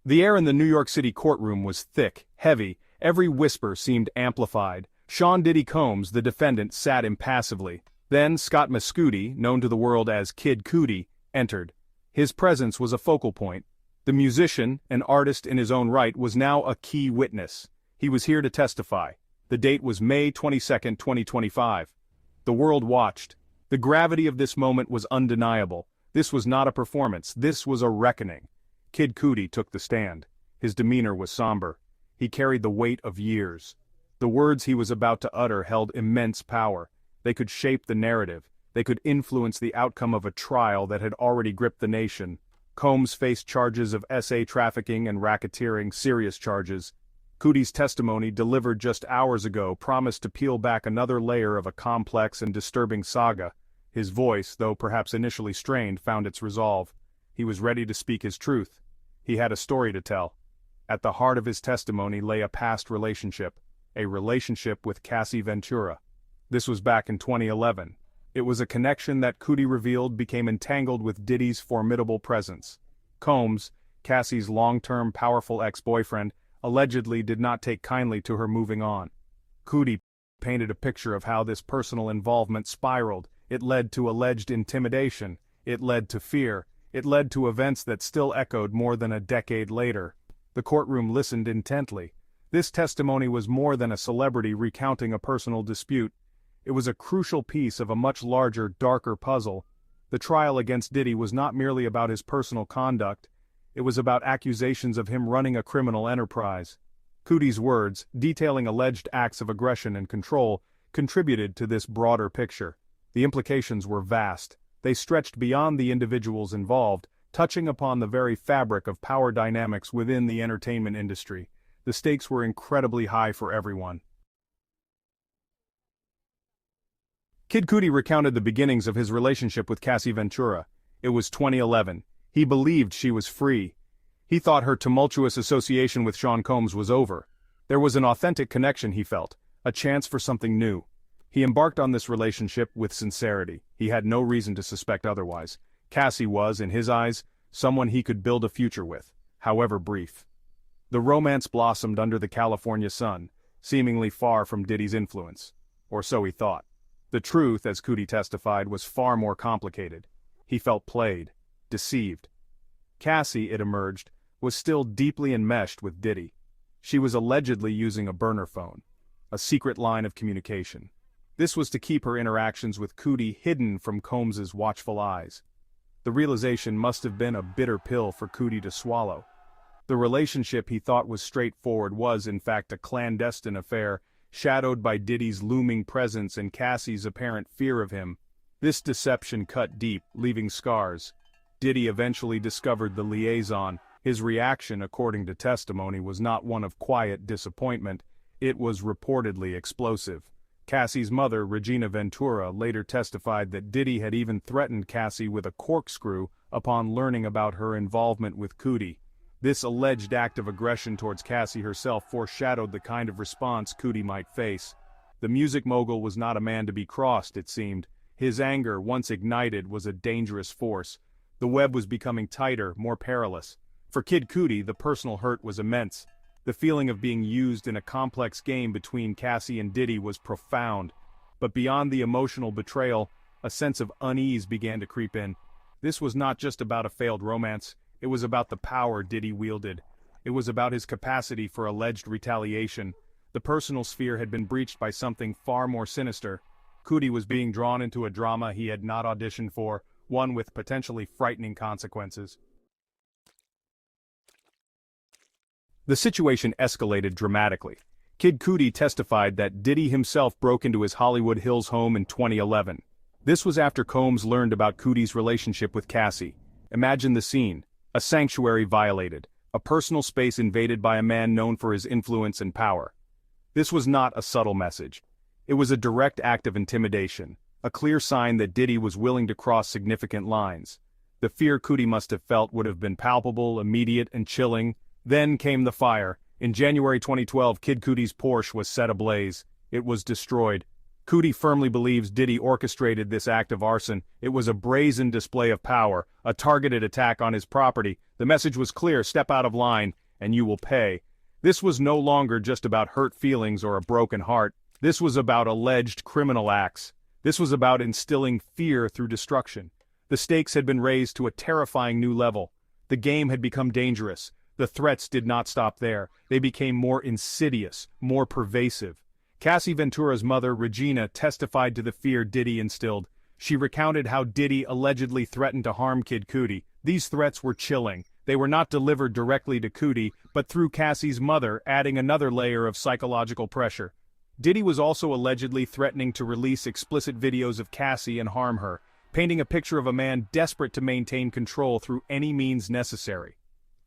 The air in the New York City courtroom was thick, heavy, every whisper seemed amplified. Sean Diddy Combs, the defendant, sat impassively. Then Scott Mescudi, known to the world as Kid Cudi, entered. His presence was a focal point. The musician, an artist in his own right, was now a key witness. He was here to testify. The date was May 22, 2025. The world watched. The gravity of this moment was undeniable. This was not a performance, this was a reckoning. Kid Cudi took the stand. His demeanor was somber. He carried the weight of years. The words he was about to utter held immense power. They could shape the narrative. They could influence the outcome of a trial that had already gripped the nation. Combs faced charges of SA trafficking and racketeering, serious charges. Cudi's testimony, delivered just hours ago, promised to peel back another layer of a complex and disturbing saga. His voice, though perhaps initially strained, found its resolve. He was ready to speak his truth. He had a story to tell. At the heart of his testimony lay a past relationship, a relationship with Cassie Ventura. This was back in 2011. It was a connection that Cudi revealed became entangled with Diddy's formidable presence. Combs, Cassie's long-term powerful ex-boyfriend, allegedly did not take kindly to her moving on. Cudi painted a picture of how this personal involvement spiraled. It led to alleged intimidation. It led to fear. It led to events that still echoed more than a decade later. The courtroom listened intently. This testimony was more than a celebrity recounting a personal dispute. It was a crucial piece of a much larger, darker puzzle. The trial against Diddy was not merely about his personal conduct. It was about accusations of him running a criminal enterprise. Cudi's words, detailing alleged acts of aggression and control, contributed to this broader picture. The implications were vast. They stretched beyond the individuals involved, touching upon the very fabric of power dynamics within the entertainment industry. The stakes were incredibly high for everyone. Kid Cudi recounted the beginnings of his relationship with Cassie Ventura. It was 2011. He believed she was free. He thought her tumultuous association with Sean Combs was over. There was an authentic connection, he felt, a chance for something new. He embarked on this relationship with sincerity. He had no reason to suspect otherwise. Cassie was, in his eyes, someone he could build a future with, however brief. The romance blossomed under the California sun, seemingly far from Diddy's influence. Or so he thought. The truth, as Cudi testified, was far more complicated. He felt played, deceived. Cassie, it emerged, was still deeply enmeshed with Diddy. She was allegedly using a burner phone, a secret line of communication. This was to keep her interactions with Cudi hidden from Combs's watchful eyes. The realization must have been a bitter pill for Cudi to swallow. The relationship he thought was straightforward was, in fact, a clandestine affair, shadowed by Diddy's looming presence and Cassie's apparent fear of him. This deception cut deep, leaving scars. Diddy eventually discovered the liaison. His reaction, according to testimony, was not one of quiet disappointment. It was reportedly explosive. Cassie's mother, Regina Ventura, later testified that Diddy had even threatened Cassie with a corkscrew upon learning about her involvement with Cudi. This alleged act of aggression towards Cassie herself foreshadowed the kind of response Cudi might face. The music mogul was not a man to be crossed, it seemed. His anger, once ignited, was a dangerous force. The web was becoming tighter, more perilous. For Kid Cudi, the personal hurt was immense. The feeling of being used in a complex game between Cassie and Diddy was profound. But beyond the emotional betrayal, a sense of unease began to creep in. This was not just about a failed romance. It was about the power Diddy wielded. It was about his capacity for alleged retaliation. The personal sphere had been breached by something far more sinister. Cudi was being drawn into a drama he had not auditioned for, one with potentially frightening consequences. The situation escalated dramatically. Kid Cudi testified that Diddy himself broke into his Hollywood Hills home in 2011. This was after Combs learned about Cudi's relationship with Cassie. Imagine the scene. A sanctuary violated, a personal space invaded by a man known for his influence and power. This was not a subtle message. It was a direct act of intimidation, a clear sign that Diddy was willing to cross significant lines. The fear Cudi must have felt would have been palpable, immediate, and chilling. Then came the fire. In January 2012, Kid Cudi's Porsche was set ablaze. It was destroyed. Cudi firmly believes Diddy orchestrated this act of arson. It was a brazen display of power, a targeted attack on his property. The message was clear: step out of line, and you will pay. This was no longer just about hurt feelings or a broken heart. This was about alleged criminal acts. This was about instilling fear through destruction. The stakes had been raised to a terrifying new level. The game had become dangerous. The threats did not stop there. They became more insidious, more pervasive. Cassie Ventura's mother, Regina, testified to the fear Diddy instilled. She recounted how Diddy allegedly threatened to harm Kid Cudi. These threats were chilling. They were not delivered directly to Cudi, but through Cassie's mother, adding another layer of psychological pressure. Diddy was also allegedly threatening to release explicit videos of Cassie and harm her, painting a picture of a man desperate to maintain control through any means necessary.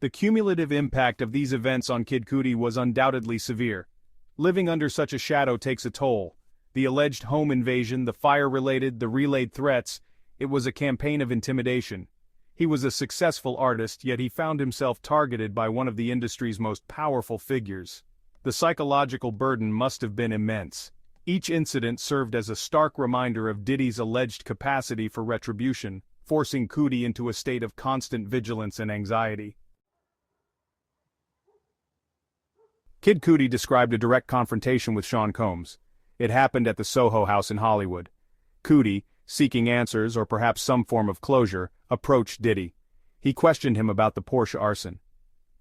The cumulative impact of these events on Kid Cudi was undoubtedly severe. Living under such a shadow takes a toll. The alleged home invasion, the fire-related, the relayed threats, it was a campaign of intimidation. He was a successful artist, yet he found himself targeted by one of the industry's most powerful figures. The psychological burden must have been immense. Each incident served as a stark reminder of Diddy's alleged capacity for retribution, forcing Cudi into a state of constant vigilance and anxiety. Kid Cudi described a direct confrontation with Sean Combs. It happened at the Soho House in Hollywood. Cudi, seeking answers or perhaps some form of closure, approached Diddy. He questioned him about the Porsche arson.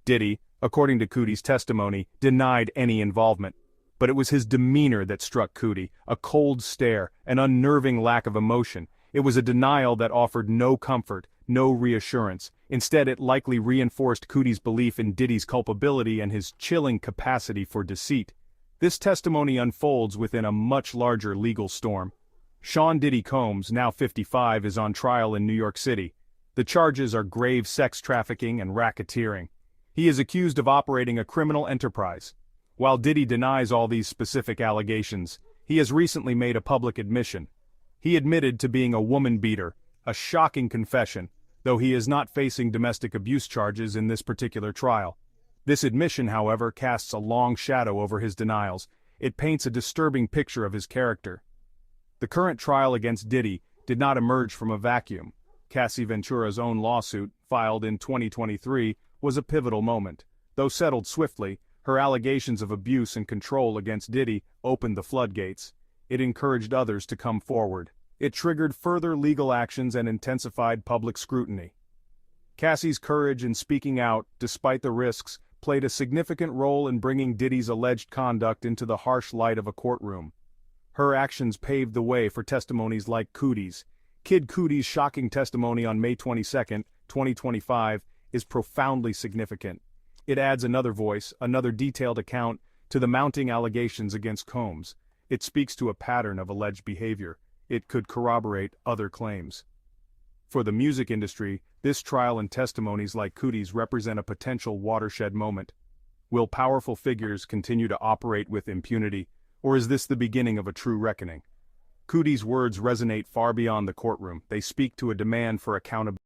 Diddy, according to Cudi's testimony, denied any involvement. But it was his demeanor that struck Cudi, a cold stare, an unnerving lack of emotion. It was a denial that offered no comfort, no reassurance. Instead, it likely reinforced Cudi's belief in Diddy's culpability and his chilling capacity for deceit. This testimony unfolds within a much larger legal storm. Sean Diddy Combs, now 55, is on trial in New York City. The charges are grave sex trafficking and racketeering. He is accused of operating a criminal enterprise. While Diddy denies all these specific allegations, he has recently made a public admission. He admitted to being a woman beater, a shocking confession, though he is not facing domestic abuse charges in this particular trial. This admission, however, casts a long shadow over his denials. It paints a disturbing picture of his character. The current trial against Diddy did not emerge from a vacuum. Cassie Ventura's own lawsuit, filed in 2023, was a pivotal moment. Though settled swiftly, her allegations of abuse and control against Diddy opened the floodgates. It encouraged others to come forward. It triggered further legal actions and intensified public scrutiny. Cassie's courage in speaking out, despite the risks, played a significant role in bringing Diddy's alleged conduct into the harsh light of a courtroom. Her actions paved the way for testimonies like Cudi's. Kid Cudi's shocking testimony on May 22, 2025, is profoundly significant. It adds another voice, another detailed account, to the mounting allegations against Combs. It speaks to a pattern of alleged behavior. It could corroborate other claims. For the music industry, this trial and testimonies like Cudi's represent a potential watershed moment. Will powerful figures continue to operate with impunity, or is this the beginning of a true reckoning? Cudi's words resonate far beyond the courtroom. They speak to a demand for accountability.